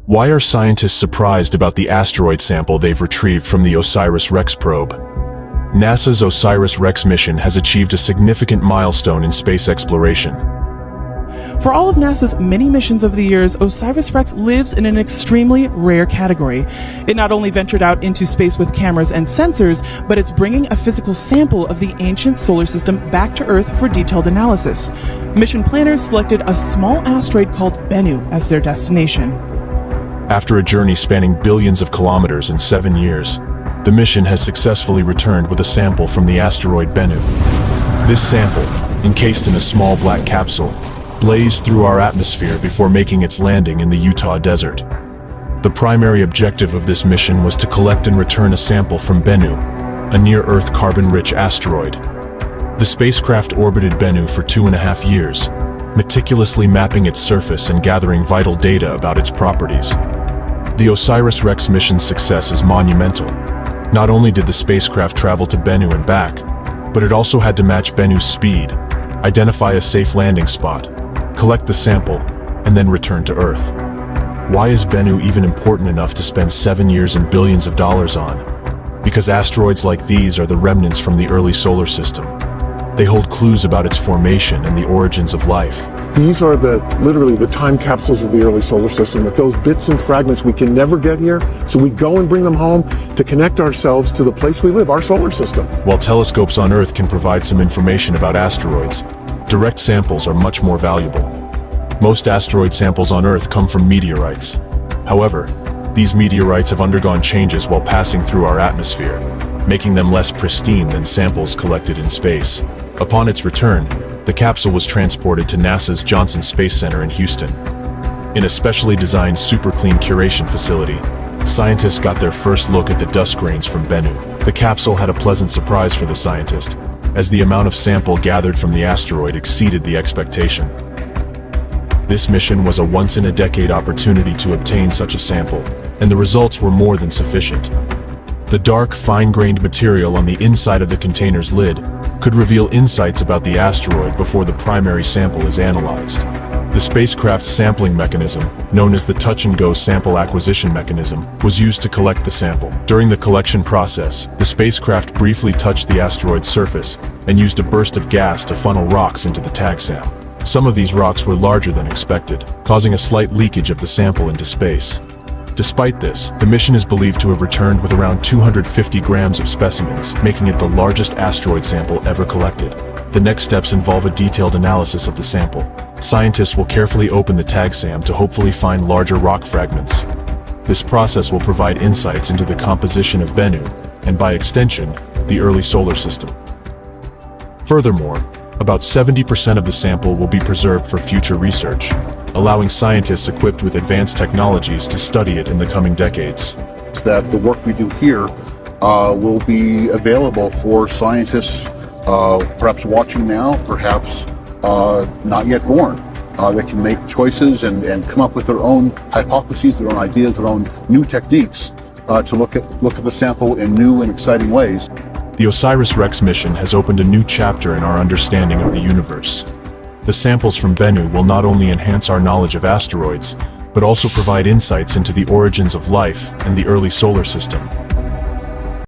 Why are scientists surprised about the asteroid sample they've retrieved from the OSIRIS-REx probe? NASA's OSIRIS-REx mission has achieved a significant milestone in space exploration. For all of NASA's many missions over the years, OSIRIS-REx lives in an extremely rare category. It not only ventured out into space with cameras and sensors, but it's bringing a physical sample of the ancient solar system back to Earth for detailed analysis. Mission planners selected a small asteroid called Bennu as their destination. After a journey spanning billions of kilometers in 7 years, the mission has successfully returned with a sample from the asteroid Bennu. This sample, encased in a small black capsule, blazed through our atmosphere before making its landing in the Utah desert. The primary objective of this mission was to collect and return a sample from Bennu, a near-Earth carbon-rich asteroid. The spacecraft orbited Bennu for 2.5 years, meticulously mapping its surface and gathering vital data about its properties. The OSIRIS-REx mission's success is monumental. Not only did the spacecraft travel to Bennu and back, but it also had to match Bennu's speed, identify a safe landing spot, collect the sample, and then return to Earth. Why is Bennu even important enough to spend 7 years and billions of dollars on? Because asteroids like these are the remnants from the early solar system. They hold clues about its formation and the origins of life. These are literally the time capsules of the early solar system, with those bits and fragments we can never get here, so we go and bring them home to connect ourselves to the place we live, our solar system. While telescopes on Earth can provide some information about asteroids, direct samples are much more valuable. Most asteroid samples on Earth come from meteorites. However, these meteorites have undergone changes while passing through our atmosphere, making them less pristine than samples collected in space. Upon its return, the capsule was transported to NASA's Johnson Space Center in Houston. In a specially designed super-clean curation facility, scientists got their first look at the dust grains from Bennu. The capsule had a pleasant surprise for the scientist, as the amount of sample gathered from the asteroid exceeded the expectation. This mission was a once-in-a-decade opportunity to obtain such a sample, and the results were more than sufficient. The dark, fine-grained material on the inside of the container's lid could reveal insights about the asteroid before the primary sample is analyzed. The spacecraft's sampling mechanism, known as the touch-and-go sample acquisition mechanism, was used to collect the sample. During the collection process, the spacecraft briefly touched the asteroid's surface and used a burst of gas to funnel rocks into the tag sam. Some of these rocks were larger than expected, causing a slight leakage of the sample into space. Despite this, the mission is believed to have returned with around 250 grams of specimens, making it the largest asteroid sample ever collected. The next steps involve a detailed analysis of the sample. Scientists will carefully open the tag sam to hopefully find larger rock fragments. This process will provide insights into the composition of Bennu, and by extension, the early solar system. Furthermore, about 70% of the sample will be preserved for future research, allowing scientists equipped with advanced technologies to study it in the coming decades. That the work we do here will be available for scientists perhaps watching now, perhaps not yet born. They can make choices and come up with their own hypotheses, their own ideas, their own new techniques to look at the sample in new and exciting ways. The OSIRIS-REx mission has opened a new chapter in our understanding of the universe. The samples from Bennu will not only enhance our knowledge of asteroids, but also provide insights into the origins of life and the early solar system.